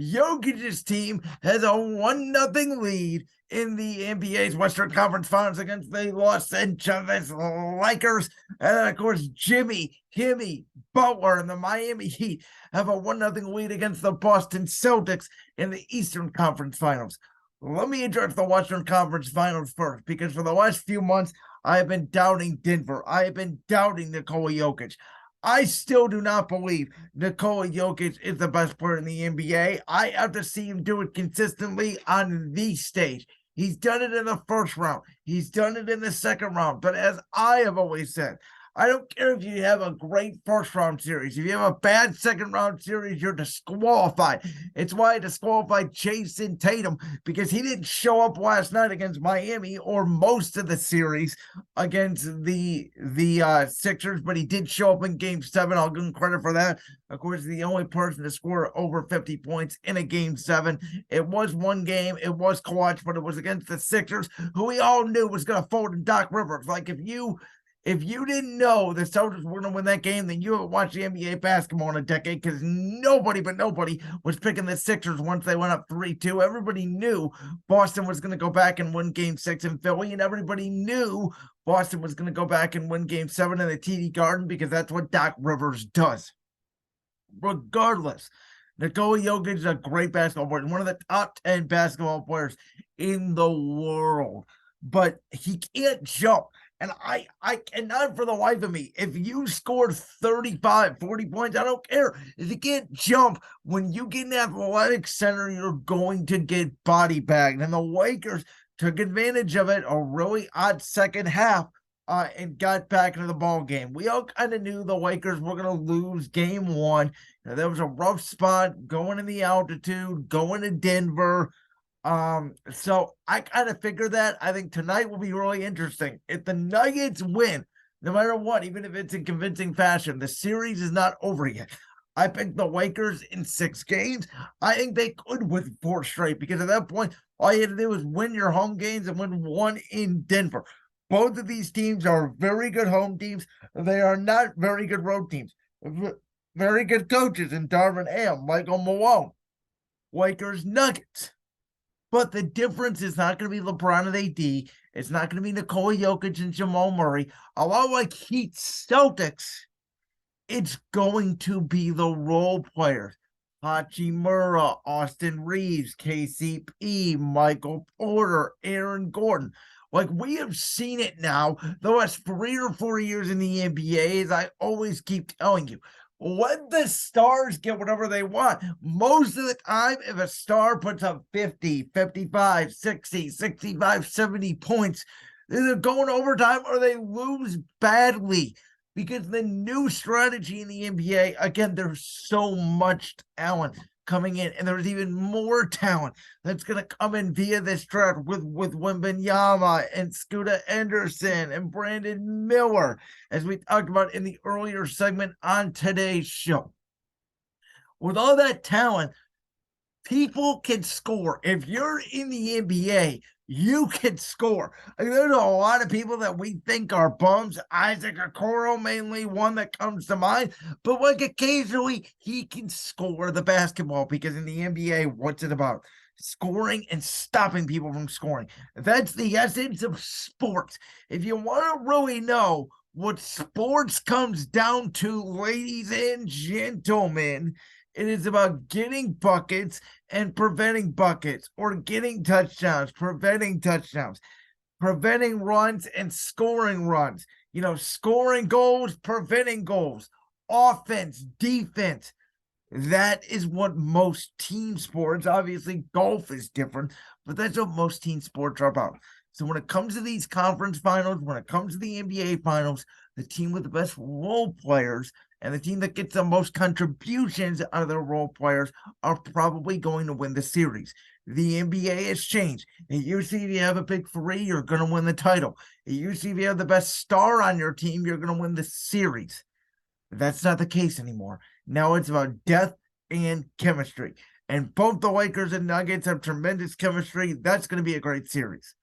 Jokic's team has a 1-0 lead in the NBA's Western Conference Finals against the Los Angeles Lakers. And then, of course, Jimmy, Butler, and the Miami Heat have a 1-0 lead against the Boston Celtics in the Eastern Conference Finals. Let me address the Western Conference Finals first, because for the last few months, I have been doubting Denver. I have been doubting Nikola Jokic. I still do not believe Nikola Jokic is the best player in the NBA. I have to see him do it consistently on the stage. He's done it in the first round. He's done it in the second round. But as I have always said, I don't care if you have a great first round series. If you have a bad second round series, you're disqualified. It's why I disqualified Jason Tatum, because he didn't show up last night against Miami or most of the series against the Sixers, but he did show up in Game 7. I'll give him credit for that. Of course, the only person to score over 50 points in a Game 7. It was one game. It was clutch, but it was against the Sixers, who we all knew was going to fold in Doc Rivers. Like, if you didn't know the Celtics were going to win that game, then you haven't watched the NBA basketball in a decade, because nobody was picking the Sixers once they went up 3-2. Everybody knew Boston was going to go back and win Game 6 in Philly, and everybody knew Boston was going to go back and win Game 7 in the TD Garden, because that's what Doc Rivers does. Regardless, Nikola Jokic is a great basketball player, one of the top 10 basketball players in the world, but he can't jump. And I cannot for the life of me, if you scored 35, 40 points, I don't care. If you can't jump, when you get an athletic center, you're going to get body bagged. And the Lakers took advantage of it, a really odd second half, and got back into the ball game. We all kind of knew the Lakers were going to lose Game 1. There was a rough spot going in the altitude, going to Denver. So I kind of figured that. I think tonight will be really interesting. If the Nuggets win, no matter what, even if it's in convincing fashion, the series is not over yet. I picked the Lakers in 6 games. I think they could win 4 straight, because at that point, all you had to do was win your home games and win 1 in Denver. Both of these teams are very good home teams. They are not very good road teams. Very good coaches in Darvin Ham, Michael Malone. Lakers, Nuggets. But the difference is not going to be LeBron and AD. It's not going to be Nikola Jokic and Jamal Murray. A lot like Heat Celtics, it's going to be the role players. Hachimura, Austin Reeves, KCP, Michael Porter, Aaron Gordon. Like, we have seen it now the last 3 or 4 years in the NBA, as I always keep telling you. Let the stars get whatever they want. Most of the time, if a star puts up 50, 55, 60, 65, 70 points, they're going overtime or they lose badly. Because the new strategy in the NBA, again, there's so much talent coming in, and there's even more talent that's going to come in via this draft with Wembanyama and Scooter Anderson and Brandon Miller, as we talked about in the earlier segment on today's show. With all that talent, people can score. If you're in the NBA, you can score. There's a lot of people that we think are bums. Isaac Okoro, mainly one that comes to mind. But like, occasionally, he can score the basketball, because in the NBA, what's it about? Scoring and stopping people from scoring. That's the essence of sports. If you want to really know what sports comes down to, ladies and gentlemen, it is about getting buckets and preventing buckets, or getting touchdowns, preventing touchdowns, preventing runs and scoring runs. You know, scoring goals, preventing goals, offense, defense. That is what most team sports, obviously golf is different, but that's what most team sports are about. So when it comes to these conference finals, when it comes to the NBA finals, the team with the best role players and the team that gets the most contributions out of their role players are probably going to win the series. The NBA has changed. It used to be if you have a big 3, you're going to win the title. It used to be if you have the best star on your team, you're going to win the series. That's not the case anymore. Now it's about depth and chemistry. And both the Lakers and Nuggets have tremendous chemistry. That's going to be a great series.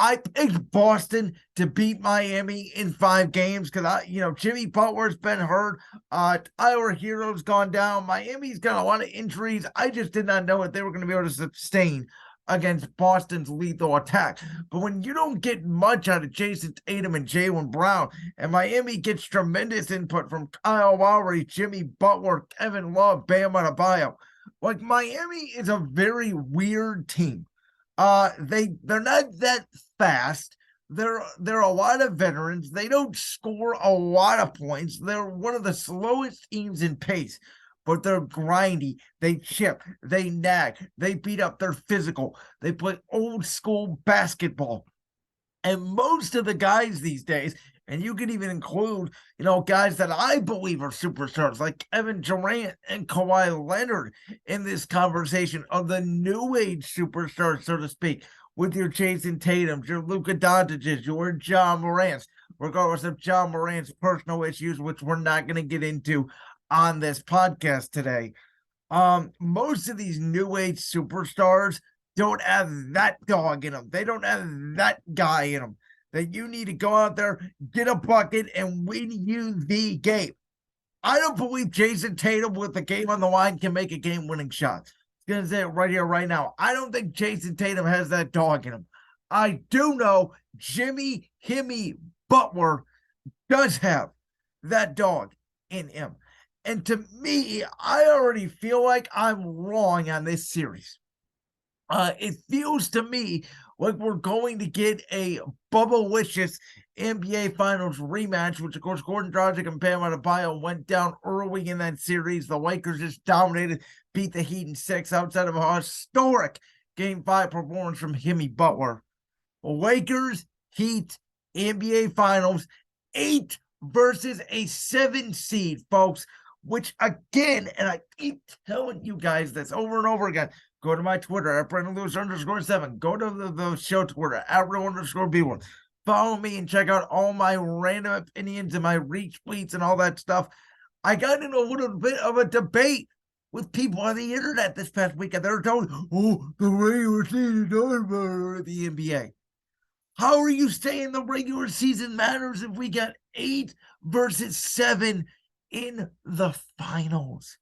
I picked Boston to beat Miami in 5 games because Jimmy Butler's been hurt. Tyler Hero's gone down. Miami's got a lot of injuries. I just did not know if they were going to be able to sustain against Boston's lethal attack. But when you don't get much out of Jason Tatum and Jaylen Brown, and Miami gets tremendous input from Kyle Lowry, Jimmy Butler, Kevin Love, Bam Adebayo, like Miami is a very weird team. They're not that fast. They're a lot of veterans. They don't score a lot of points. They're one of the slowest teams in pace, but they're grindy. They chip, they nag, they beat up, they're physical. They play old school basketball. And most of the guys these days, and you can even include, guys that I believe are superstars like Kevin Durant and Kawhi Leonard in this conversation of the new age superstars, so to speak, with your Jason Tatums, your Luka Doncic's, your John Morant's, regardless of John Morant's personal issues, which we're not going to get into on this podcast today. Most of these new age superstars don't have that dog in them. They don't have that guy in them. That you need to go out there, get a bucket, and win you the game. I don't believe Jason Tatum with the game on the line can make a game-winning shot. I'm going to say it right here, right now. I don't think Jason Tatum has that dog in him. I do know Jimmy Butler does have that dog in him. And to me, I already feel like I'm wrong on this series. It feels to me like we're going to get a Bubba-licious NBA Finals rematch, which, of course, Gordon Dragic and Bam Adebayo went down early in that series. The Lakers just dominated, beat the Heat in 6 outside of a historic Game 5 performance from Jimmy Butler. Lakers, Heat, NBA Finals, 8 versus a 7 seed, folks, which, again, and I keep telling you guys this over and over again, go to my Twitter at BrandonLewis_7. Go to the show Twitter at real_B1. Follow me and check out all my random opinions and my retweets and all that stuff. I got into a little bit of a debate with people on the internet this past weekend. They were telling me, the regular season doesn't matter the NBA. How are you saying the regular season matters if we got 8 versus 7 in the finals?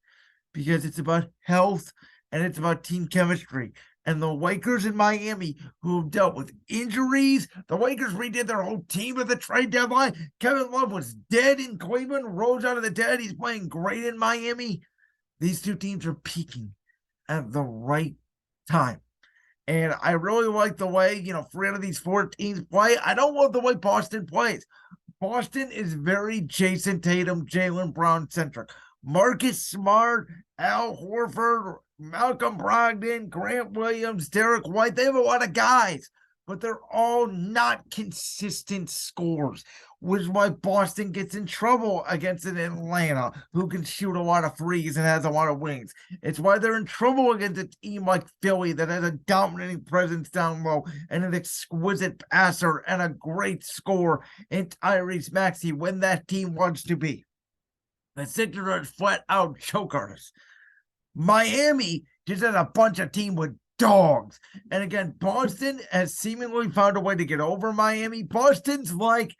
Because it's about health and it's about team chemistry. And the Lakers in Miami, who have dealt with injuries, the Lakers redid their whole team at the trade deadline. Kevin Love was dead in Cleveland, rose out of the dead. He's playing great in Miami. These two teams are peaking at the right time. And I really like the way, 3 out of these 4 teams play. I don't love the way Boston plays. Boston is very Jason Tatum, Jaylen Brown centric. Marcus Smart, Al Horford, Malcolm Brogdon, Grant Williams, Derek White, they have a lot of guys, but they're all not consistent scorers, which is why Boston gets in trouble against an Atlanta who can shoot a lot of threes and has a lot of wings. It's why they're in trouble against a team like Philly that has a dominating presence down low and an exquisite passer and a great scorer in Tyrese Maxey when that team wants to be. The Sixers are flat out choke artists. Miami just has a bunch of team with dogs. And again, Boston has seemingly found a way to get over Miami. Boston's like,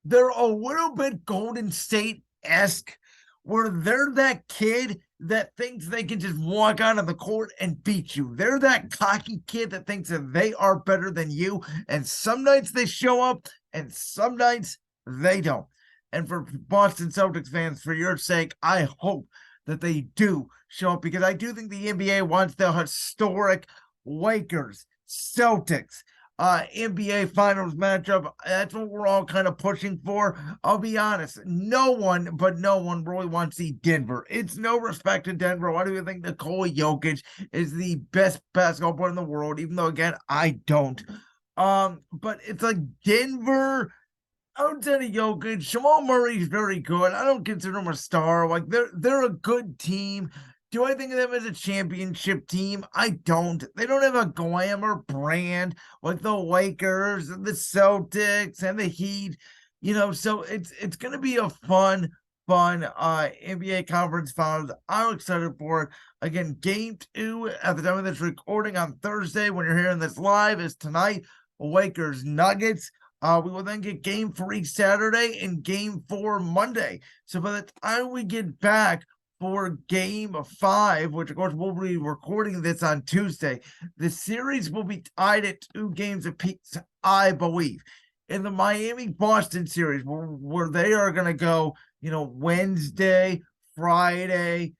they're a little bit Golden State-esque, where they're that kid that thinks they can just walk out on the court and beat you. They're that cocky kid that thinks that they are better than you. And some nights they show up and some nights they don't. And for Boston Celtics fans, for your sake, I hope that they do show up, because I do think the NBA wants the historic Lakers, Celtics, NBA Finals matchup. That's what we're all kind of pushing for. I'll be honest, no one really wants to see Denver. It's no respect to Denver. Why do you think Nikola Jokic is the best basketball player in the world? Even though, again, I don't. But it's like Denver, outside of Jokic, Jamal Murray's very good. I don't consider him a star. Like, they're a good team. Do I think of them as a championship team? I don't. They don't have a glamour brand like the Lakers and the Celtics and the Heat. So it's going to be a fun NBA conference finals. I'm excited for it. Again, game 2 at the time of this recording on Thursday, when you're hearing this live, is tonight. Lakers Nuggets. We will then get game 3 Saturday and game 4 Monday. So by the time we get back for game 5, which of course we'll be recording this on Tuesday, the series will be tied at 2 games apiece, I believe. In the Miami-Boston series, where they are going to go, Wednesday, Friday,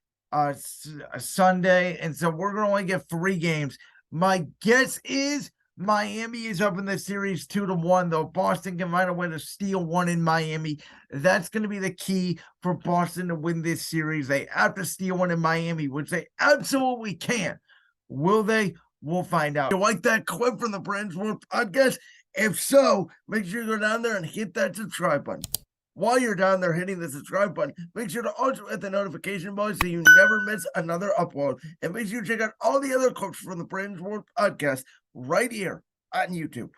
Sunday, and so we're going to only get 3 games. My guess is Miami is up in the series 2-1, though Boston can find a way to steal one in Miami. That's going to be the key for Boston to win this series. They have to steal one in Miami, which they absolutely can. Will they? We'll find out. You like that clip from the Brand's World Podcast? If so, make sure you go down there and hit that subscribe button. While you're down there hitting the subscribe button, make sure to also hit the notification bell so you never miss another upload. And make sure you check out all the other clips from the Brand's World Podcast right here on YouTube.